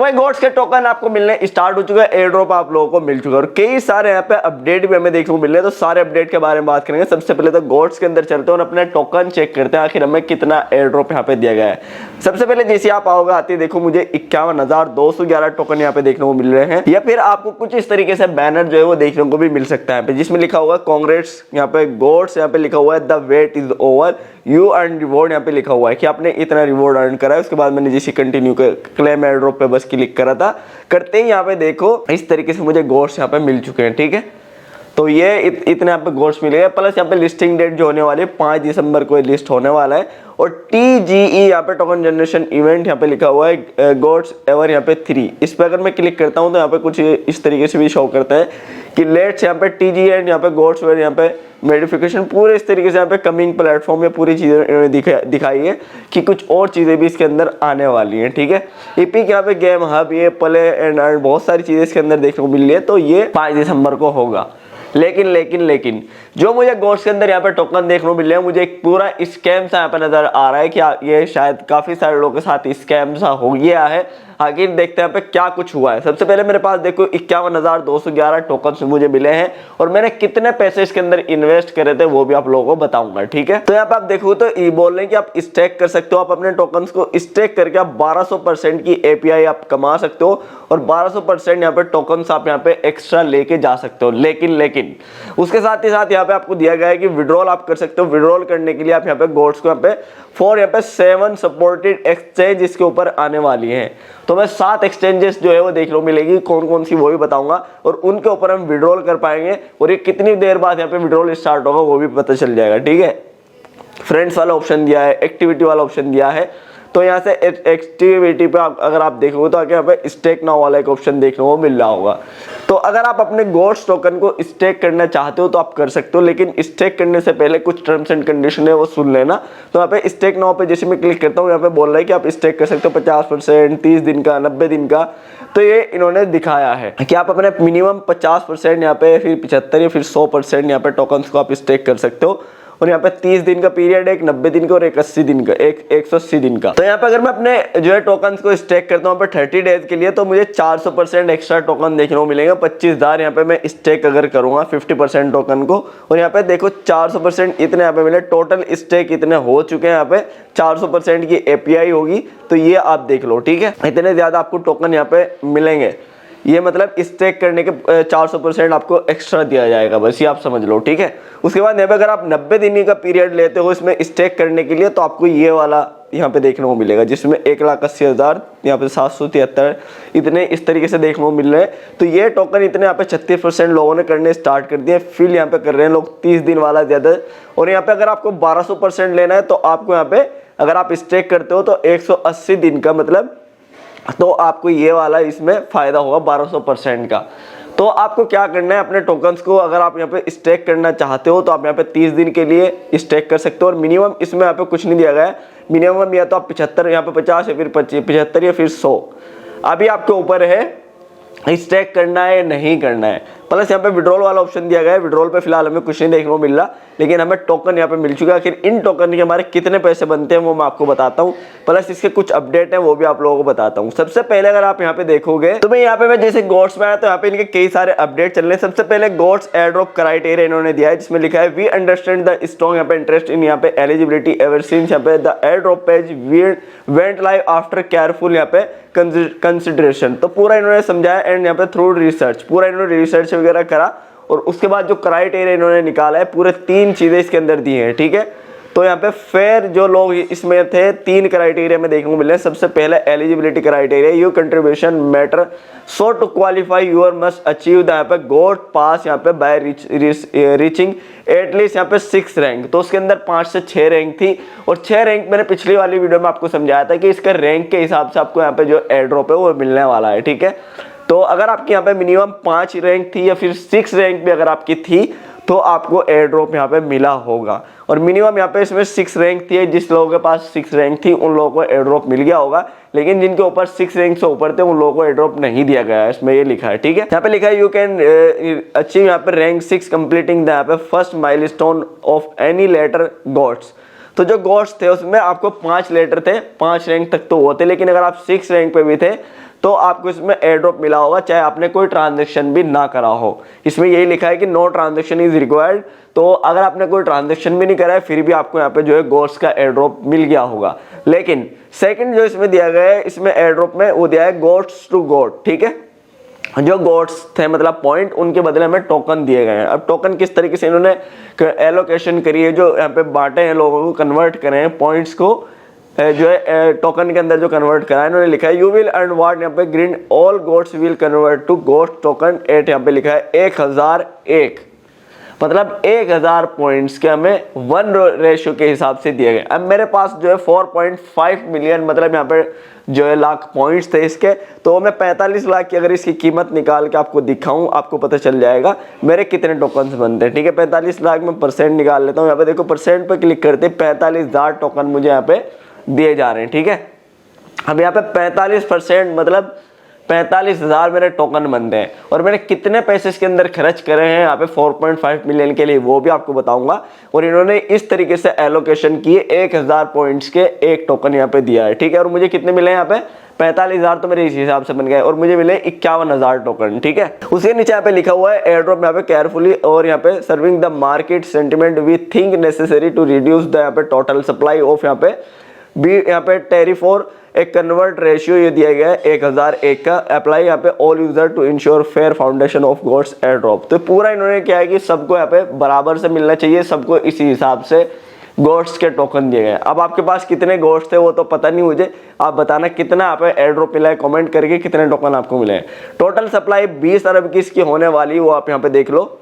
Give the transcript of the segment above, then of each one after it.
भाई गॉड्स के टोकन आपको मिलने स्टार्ट हो चुका है, एयर ड्रॉप आप लोगों को मिल चुका है और कई सारे यहाँ पे अपडेट भी हमें देखने को मिल रहे हैं। तो सारे अपडेट के बारे में बात करेंगे। सबसे पहले तो गॉड्स के अंदर चलते हैं और अपने टोकन चेक करते हैं आखिर हमें कितना एयर ड्रॉप यहाँ पे दिया गया है। सबसे पहले जैसे आप आओगे आते देखो मुझे 51,211 टोकन यहाँ पे देखने को मिल रहे हैं, या फिर आपको कुछ इस तरीके से बैनर जो है वो देखने को भी मिल सकता है यहाँ पे, जिसमें लिखा हुआ है कांग्रेट्स, यहाँ पे गॉड्स, यहाँ पे लिखा हुआ है the wait is over, you earn reward, यहाँ पे लिखा हुआ है कि आपने इतना रिवॉर्ड अर्न करा है। उसके बाद मैंने जैसे कंटिन्यू कर क्लेम एयर ड्रॉप पे बस क्लिक करा था, करते ही यहाँ पे देखो इस तरीके से मुझे गॉड्स यहाँ पे मिल चुके हैं। ठीक है, तो ये इतने यहाँ पे गॉड्स मिले हैं। प्लस यहाँ पे लिस्टिंग डेट जो होने वाली है 5 दिसंबर को लिस्ट होने वाला है और TGE यहाँ पे टोकन जनरेशन इवेंट यहाँ पे लिखा हुआ है गॉड्स एवर यहाँ पे 3। इस पर अगर मैं क्लिक करता हूँ तो यहाँ पे कुछ इस तरीके से भी शो करता है कि लेट्स यहाँ पे TGE एंड यहाँ पे गॉड्स एवर यहाँ पे मॉडिफिकेशन पूरे इस तरीके से यहाँ पे कमिंग प्लेटफॉर्म में पूरी चीजें इन्होंने दिखाई है कि कुछ और चीजें भी इसके अंदर आने वाली हैं। ठीक है, इपिक यहाँ पे गेम हब, ये प्ले एंड अर्न, बहुत सारी चीजें इसके अंदर देखने को मिल रही है। तो ये 5 दिसंबर को होगा। लेकिन जो मुझे गॉड्स के अंदर यहाँ पे टोकन देखने को मिल रहे हैं, मुझे एक पूरा स्कैम सा यहाँ पे नजर आ रहा है कि ये शायद काफी सारे लोगों के साथ स्कैम सा हो गया है। आखिर देखते हैं यहाँ पे क्या कुछ हुआ है। सबसे पहले मेरे पास देखो 51,211 टोकन मुझे मिले हैं और मैंने कितने पैसे इसके अंदर इन्वेस्ट करे थे वो भी आप लोगों को बताऊंगा। ठीक है, तो यहाँ पे आप देखो तो ये बोल रहे हैं कि आप स्टेक कर सकते हो, आप अपने टोकन्स को स्टेक करके आप 1200% की API आप कमा सकते हो और 1200% यहाँ पे टोकन्स आप यहाँ पे एक्स्ट्रा लेके जा सकते हो। लेकिन उसके साथ ही साथ यहाँ पे आपको दिया गया है कि विड्रॉल आप कर सकते हो। विड्रॉल करने के लिए आप यहाँ पे गॉड्स को यहाँ पे 7 सपोर्टेड एक्सचेंज इसके ऊपर आने वाली हैं। तो मैं 7 एक्सचेंजेस जो है वो देखने को मिलेगी, कौन कौन सी वो भी बताऊंगा और उनके ऊपर हम विड्रॉल कर पाएंगे और ये कितनी देर बाद यहाँ पे विड्रॉल स्टार्ट होगा वो भी पता चल जाएगा। ठीक है, फ्रेंड्स वाला ऑप्शन दिया है, एक्टिविटी वाला ऑप्शन दिया है। तो यहाँ से एक्टिविटी पे अगर आप देखोगे तो आगे यहाँ पे स्टेक नाउ वाला एक ऑप्शन देखने को मिल रहा होगा। तो अगर आप अपने गॉड्स टोकन को स्टेक करना चाहते हो तो आप कर सकते हो, लेकिन स्टेक करने से पहले कुछ टर्म्स एंड कंडीशन है वो सुन लेना। तो यहाँ पे स्टेक नाउ पे जैसे मैं क्लिक करता हूँ, यहाँ पे बोल रहा है कि आप स्टेक कर सकते हो 50%, 30 दिन का, 90 दिन का। तो ये इन्होंने दिखाया है कि आप अपने मिनिमम 50% यहाँ पे, फिर 75 या फिर 100% यहाँ पे टोकन्स को आप स्टेक कर सकते हो। और यहाँ पे 30 दिन का पीरियड है, एक 90 दिन का और एक 80 दिन का, एक 180 दिन का। तो यहाँ पे अगर मैं अपने जो है टोकन्स को स्टेक करता हूँ 30 डेज के लिए, तो मुझे 400% एक्स्ट्रा टोकन देखने को मिलेंगे। 25,000 यहाँ पे मैं स्टेक अगर करूंगा 50% टोकन को, और यहाँ पे देखो 400% इतने यहाँ पे मिले, टोटल स्टेक इतने हो चुके हैं। यहाँ पे 400% की API होगी, तो ये आप देख लो। ठीक है, इतने ज्यादा आपको टोकन यहाँ पे मिलेंगे। ये मतलब स्टेक करने के 400% आपको एक्स्ट्रा दिया जाएगा, बस ये आप समझ लो। ठीक है, उसके बाद यहाँ पे अगर आप 90 दिन का पीरियड लेते हो इसमें स्टेक करने के लिए, तो आपको ये वाला यहाँ पे देखने को मिलेगा, जिसमें 1,80,000 यहाँ पे 773 इतने इस तरीके से देखने को मिल रहे हैं। तो ये टोकन इतने यहाँ पे 36% लोगों ने करने स्टार्ट कर दिए, फिर यहाँ पे कर रहे हैं लोग 30 दिन वाला ज्यादा। और यहाँ पे अगर आपको 1200% लेना है तो आपको यहाँ पे अगर आप स्टेक करते हो तो 180 दिन का, मतलब तो आपको ये वाला इसमें फायदा होगा 1200% का। तो आपको क्या करना है, अपने टोकन्स को अगर आप यहाँ पे स्टेक करना चाहते हो तो आप यहाँ पे 30 दिन के लिए स्टेक कर सकते हो। और मिनिमम इसमें यहाँ पे कुछ नहीं दिया गया है, मिनिमम या तो आप 75, यहाँ पे 50 या फिर 75 या फिर 100, अभी आपके ऊपर है स्टेक करना है नहीं करना है। प्लस यहाँ पे विड्रॉल वाला ऑप्शन दिया गया है। विड्रॉल पे फिलहाल हमें कुछ नहीं देखने को मिल रहा, लेकिन हमें टोकन यहाँ पे मिल चुका है। आखिर इन टोकन के हमारे कितने पैसे बनते हैं वो मैं आपको बताता हूँ, प्लस इसके कुछ अपडेट है वो भी आप लोगों को बताता हूँ। सबसे पहले अगर आप यहाँ पे देखोगे तो मैं यहाँ पे जैसे गॉड्स में आया तो यहाँ पे इनके कई सारे अपडेट चल रहे हैं। सबसे पहले गॉड्स एयर ड्रॉप क्राइटेरिया इन्होंने दिया है, जिसमें लिखा है वी अंडरस्टैंड द स्ट्रॉन्ग यहाँ पे इंटरेस्ट इन यहाँ पे एलिजिबिलिटी एवर सिंस यहाँ पे the air drop page went live after careful यहाँ पे कंसिडरेशन। तो पूरा इन्होंने समझाया एंड यहाँ पे थ्रू रिसर्च, पूरा इन्होंने रिसर्च वगैरह करा और उसके बाद जो क्राइटेरिया इन्होंने निकाला है, पूरे 3 चीजें इसके अंदर दी हैं। ठीक है, तो यहाँ पे फेयर जो लोग इसमें थे 3 क्राइटेरिया में देखने को मिले। सबसे पहले eligibility criteria, your contribution matter, so to qualify your must achieve the यहाँ पे गॉड पास यहाँ पे बाय रीचिंग एटलीस्ट यहाँ पे 6 रैंक। तो उसके अंदर 5 से 6 रैंक थी और 6 रैंक मैंने पिछली वाली वीडियो में आपको समझाया था कि इसका रैंक के हिसाब से आपको यहाँ पे जो एयर ड्रॉप है वो मिलने वाला है। ठीक है, तो अगर आपकी यहाँ पे मिनिमम 5 रैंक थी या फिर 6 रैंक भी अगर आपकी थी तो आपको एयर ड्रॉप यहाँ पे मिला होगा। और मिनिमम यहाँ पे इसमें 6 रैंक थी, जिस लोगों के पास 6 रैंक थी उन लोगों को एयर ड्रॉप मिल गया होगा, लेकिन जिनके ऊपर 6 रैंक से ऊपर थे उन लोगों को एयर ड्रॉप नहीं दिया गया है, इसमें ये लिखा है। ठीक है, यहाँ पे लिखा है यू कैन अचीव यहाँ पे रैंक 6 कंप्लीटिंग द यहाँ पे first milestone of any later gods. तो जो गॉड्स थे उसमें आपको 5 लेटर थे, 5 रैंक तक तो होते, लेकिन अगर आप 6 रैंक पे भी थे तो आपको इसमें एयर ड्रॉप मिला होगा, चाहे आपने कोई ट्रांजेक्शन भी ना करा हो। इसमें यही लिखा है कि नो ट्रांजेक्शन इज रिक्वायर्ड। तो अगर आपने कोई ट्रांजेक्शन भी नहीं करा है फिर भी आपको यहाँ पे जो है गोट्स का एयर ड्रॉप मिल गया होगा। लेकिन सेकंड जो इसमें दिया गया है, इसमें एयर ड्रॉप में वो दिया है गोट्स टू गोट, ठीक है। जो गोट्स थे मतलब पॉइंट, उनके बदले में टोकन दिए गए हैं। अब टोकन किस तरीके से इन्होंने एलोकेशन करी है, जो यहाँ पे बांटे हैं लोगों को, कन्वर्ट करे हैं पॉइंट्स को, जो है टोकन के अंदर जो कन्वर्ट करा है, इन्होंने लिखा है यू विल अर्न व्हाट, यहाँ पे green all goats will convert to goat token 8, यहाँ पे लिखा है 1001, मतलब 1000 पॉइंट्स के हमें 1 रेशियो के हिसाब से दिए गए। अब मेरे पास जो है 4.5 मिलियन मतलब यहाँ पे जो है लाख पॉइंट्स थे इसके, तो मैं 45 लाख की अगर इसकी कीमत निकाल के आपको दिखाऊं, आपको पता चल जाएगा मेरे कितने टोकन्स बनते हैं, ठीक है। 45 लाख में परसेंट निकाल लेता हूँ, यहाँ पे देखो परसेंट पे क्लिक करते 45,000 टोकन मुझे यहाँ पे दिए जा रहे हैं, ठीक है। अब यहाँ पे 45% मतलब 45,000 मेरे टोकन बनते हैं, और मैंने कितने पैसे इसके अंदर खर्च करे हैं यहाँ पे 4.5 मिलियन के लिए, वो भी आपको बताऊंगा। और इन्होंने इस तरीके से एलोकेशन किए, 1000 पॉइंट्स के एक टोकन यहाँ पे दिया है, ठीक है। और मुझे कितने मिले यहाँ पे 45,000 तो मेरे इस हिसाब से बन गए, और मुझे मिले 51,000 टोकन, ठीक है। उसके नीचे यहाँ पे लिखा हुआ है एयर ड्रॉप यहाँ पे केयरफुली, और यहाँ पे serving the market sentiment we think necessary to reduce the यहाँ पे टोटल सप्लाई ऑफ यहाँ पे भी यहाँ पे टेरिफ और एक कन्वर्ट रेशियो ये दिया गया है 1001 का, अप्लाई यहाँ पे all user to ensure fair foundation of goats airdrop. तो पूरा इन्होंने क्या है कि सबको यहाँ पे बराबर से मिलना चाहिए, सबको इसी हिसाब से गोट्स के टोकन दिए गए। अब आपके पास कितने गोट्स थे वो तो पता नहीं मुझे, आप बताना कितना आप एयर ड्रॉप मिला है, कमेंट करके कितने टोकन आपको मिले हैं। टोटल सप्लाई 20 अरब की इसकी होने वाली, वो आप यहाँ पे देख लो,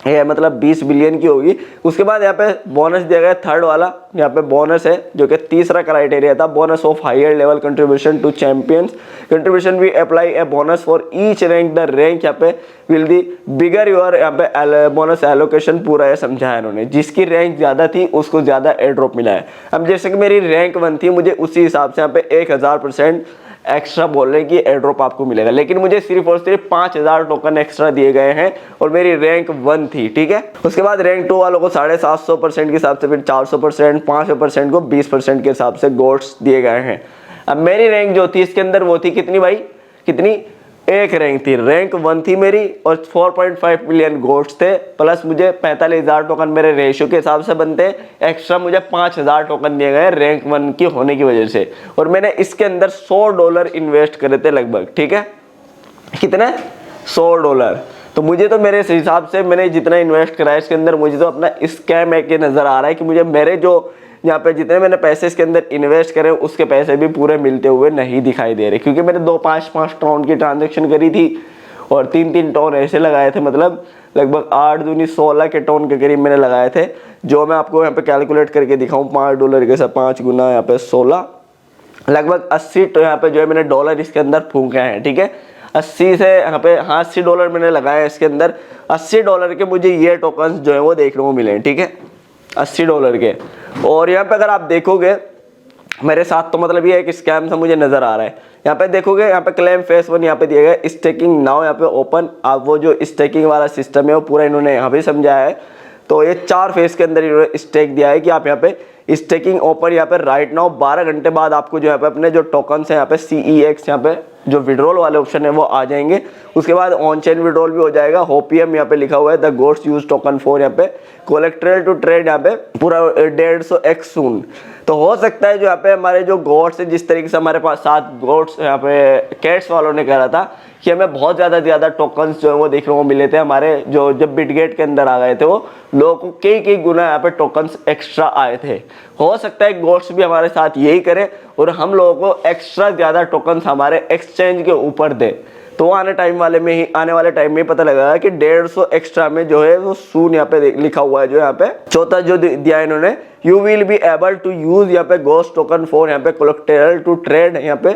ये मतलब 20 बिलियन की होगी। उसके बाद यहाँ पे बोनस दिया गया थर्ड वाला, यहाँ पे बोनस है जो कि तीसरा क्राइटेरिया था, bonus of higher level contribution to champions contribution we apply a bonus for each rank, the rank यहाँ पे विल दी बिगर योर, यहाँ पे बोनस एलोकेशन पूरा है समझाया इन्होंने, जिसकी रैंक ज्यादा थी उसको ज्यादा एयर ड्रॉप मिला है। अब जैसे कि मेरी रैंक 1 थी, मुझे उसी हिसाब से यहाँ पे 1000% एक्स्ट्रा बोल रहे हैं कि एयर ड्रॉप आपको मिलेगा, लेकिन मुझे सिर्फ और सिर्फ 5000 टोकन एक्स्ट्रा दिए गए हैं, और मेरी रैंक 1 थी, ठीक है। उसके बाद रैंक 2 वालों को 750% के हिसाब से, फिर 400%, 500% को 20% के हिसाब से गोट्स दिए गए हैं। अब मेरी रैंक जो थी इसके अंदर वो थी कितनी भाई, कितनी, एक रैंक थी, रैंक 1 थी मेरी, और 4.5 मिलियन गोट्स थे, प्लस मुझे 45,000 टोकन मेरे रेशियो के हिसाब से बनते हैं, एक्स्ट्रा मुझे 5,000 टोकन दिए गए रैंक 1 की होने की वजह से, और मैंने इसके अंदर $100 इन्वेस्ट करे थे लगभग, ठीक है। कितने, $100। तो मुझे तो मेरे हिसाब से मैंने जितना इन्वेस्ट करा है इसके अंदर, मुझे तो अपना स्कैम है कि नजर आ रहा है कि मुझे मेरे जो यहाँ पे जितने मैंने पैसे इसके अंदर इन्वेस्ट करे उसके पैसे भी पूरे मिलते हुए नहीं दिखाई दे रहे, क्योंकि मैंने 5 टोन की ट्रांजेक्शन करी थी और 3 टोन ऐसे लगाए थे, मतलब लगभग 8 दूनी 16 के टोन के करीब मैंने लगाए थे, जो मैं आपको यहाँ पे कैलकुलेट करके दिखाऊं $5 के साथ 5 गुना यहाँ पे 16, लगभग 80 यहाँ पे जो है मैंने डॉलर इसके अंदर फूके हैं, ठीक है। 80 से यहाँ पे, हाँ $80 मैंने लगाए इसके अंदर, $80 के मुझे ये टोकन जो है वो देखने को मिले, ठीक है, $80 के। और यहाँ पे अगर आप देखोगे मेरे साथ, तो मतलब ये एक स्कैम सा मुझे नजर आ रहा है। यहाँ पे देखोगे, यहाँ पे क्लेम फेस 1 यहाँ पे दिया गया, स्टेकिंग नाउ यहाँ पे ओपन। आप वो जो स्टेकिंग वाला सिस्टम है वो पूरा इन्होंने यहाँ पे समझाया है। तो ये 4 फेस के अंदर इन्होंने स्टेक दिया है कि आप यहाँ पे स्टेकिंग ओपन, यहाँ पे राइट नाउ 12 घंटे बाद आपको जो यहाँ पे अपने जो टोकन्स है यहाँ पे CEX यहाँ पे जो विड्रॉल वाले ऑप्शन है वो आ जाएंगे। उसके बाद ऑन चेन विड्रॉल भी हो जाएगा। होपीएम यहाँ पे लिखा हुआ है, the goats use token for यहाँ पे कोलेक्ट्रल टू ट्रेड, यहाँ पे पूरा 150x सून। तो हो सकता है जो यहाँ पे हमारे जो गोट्स है, जिस तरीके से हमारे पास 7 गोट्स यहाँ पे कैट्स वालों ने कहा था कि हमें बहुत ज़्यादा टोकन्स जो है वो देखने को मिले थे, हमारे जो जब बिटगेट के अंदर आ गए थे वो लोगों को कई गुना यहाँ पे टोकन्स एक्स्ट्रा आए थे। हो सकता है गोट्स भी हमारे साथ यही करे और हम लोगों को एक्स्ट्रा ज़्यादा टोकन्स हमारे एक्सचेंज के ऊपर दे। तो आने वाले टाइम में पता लगेगा कि 150 एक्स्ट्रा में जो है वो सून यहाँ पे लिखा हुआ है, जो यहाँ पे चौथा जो दिया इन्होंने, you will be able to use यहाँ पे गोस्ट टोकन फॉर यहाँ पे कोलेक्टेरल टू ट्रेड, यहाँ पे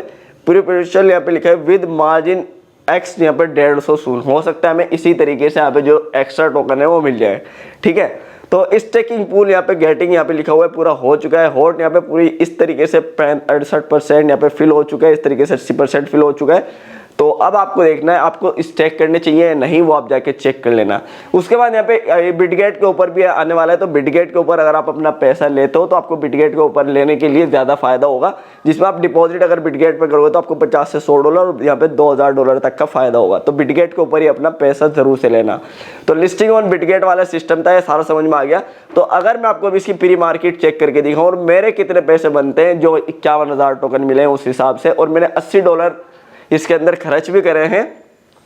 प्रिपरेशन यहाँ पे लिखा है विद मार्जिन एक्स, यहाँ पे 150 सून। हो सकता है हमें इसी तरीके से यहाँ पे जो एक्स्ट्रा टोकन है वो मिल जाए, ठीक है। तो स्टेकिंग पूल यहाँ पे गेटिंग यहाँ पे लिखा हुआ है पूरा हो चुका है। हॉट यहाँ पे पूरी इस तरीके से 68% यहाँ पे फिल हो चुका है, इस तरीके से 80% फिल हो चुका है। तो अब आपको देखना है आपको स्टेक करने चाहिए या नहीं, वो आप जाके चेक कर लेना। उसके बाद यहाँ पे बिटगेट के ऊपर भी आने वाला है, तो बिटगेट के ऊपर अगर आप अपना पैसा लेते हो तो आपको बिटगेट के ऊपर लेने के लिए ज़्यादा फायदा होगा, जिसमें आप डिपॉजिट अगर बिटगेट पर करोगे तो आपको 50 से $100 और यहाँ पे $2000 तक का फायदा होगा। तो बिटगेट के ऊपर ही अपना पैसा जरूर से लेना। तो लिस्टिंग ऑन बिटगेट वाला सिस्टम था, ये सारा समझ में आ गया। तो अगर मैं आपको अभी इसकी प्री मार्केट चेक करके दिखाऊं और मेरे कितने पैसे बनते हैं, जो 51,000 टोकन मिले हैं उस हिसाब से, और मैंने $80 इसके अंदर खर्च भी करे हैं,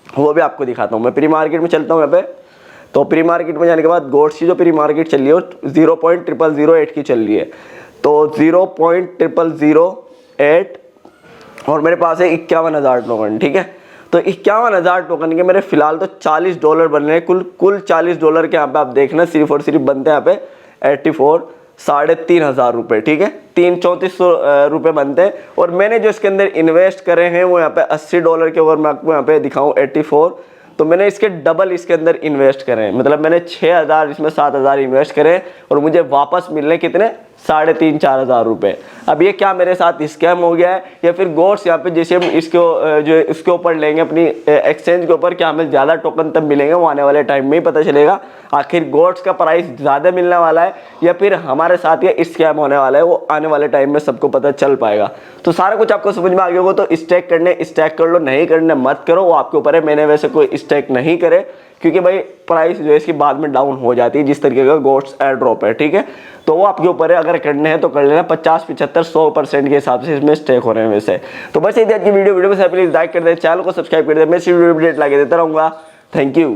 वो भी आपको दिखाता हूँ। मैं प्री मार्केट में चलता हूँ यहाँ पे। तो प्री मार्केट में जाने के बाद गोट्स की जो प्री मार्केट चल रही है वो 0.0008 की चल रही है। तो 0.0008 और मेरे पास है 51,000 टोकन, ठीक है। तो 51,000 टोकन के मेरे फिलहाल तो $40 बन रहे हैं, कुल $40 के यहाँ पे आप देखना सिर्फ और सिर्फ बनते हैं यहाँ पे 84 3,500 रुपये, ठीक है। 3400 रुपये बनते हैं। और मैंने जो इसके अंदर इन्वेस्ट करे हैं वो यहाँ पे $80 के, अगर मैं आपको यहाँ पे दिखाऊं 84, तो मैंने इसके डबल इसके अंदर इन्वेस्ट करे हैं। मतलब मैंने 6,000 इसमें 7,000 इन्वेस्ट करे और मुझे वापस मिलने कितने 3,500-4,000 रुपये। अब ये क्या मेरे साथ स्कैम हो गया है या फिर गोट्स यहाँ पे जैसे हम इसको जो इसके ऊपर लेंगे अपनी एक्सचेंज के ऊपर, क्या हमें ज़्यादा टोकन तब मिलेंगे, वो आने वाले टाइम में ही पता चलेगा। आखिर गोट्स का प्राइस ज़्यादा मिलने वाला है या फिर हमारे साथ ये स्कैम होने वाला है, वो आने वाले टाइम में सबको पता चल पाएगा। तो सारा कुछ आपको समझ में आ गया होगा। तो स्टैक करने स्टैक कर लो, नहीं करने मत करो, वो आपके ऊपर है। मैंने वैसे कोई स्टैक नहीं करे क्योंकि भाई प्राइस जो है इसकी बाद में डाउन हो जाती है, जिस तरीके का गोट्स एयर ड्रॉप है, ठीक है। तो वो आपके ऊपर है, अगर करने हैं तो कर लेना। 50, 75, 100% के हिसाब से इसमें स्टेक हो रहे हैं वैसे। तो बस ये आज की वीडियो में प्लीज लाइक कर दे, चैनल को सब्सक्राइब कर दे। मैं इसी वीडियो अपडेट लाके देता रहूँगा। Thank you.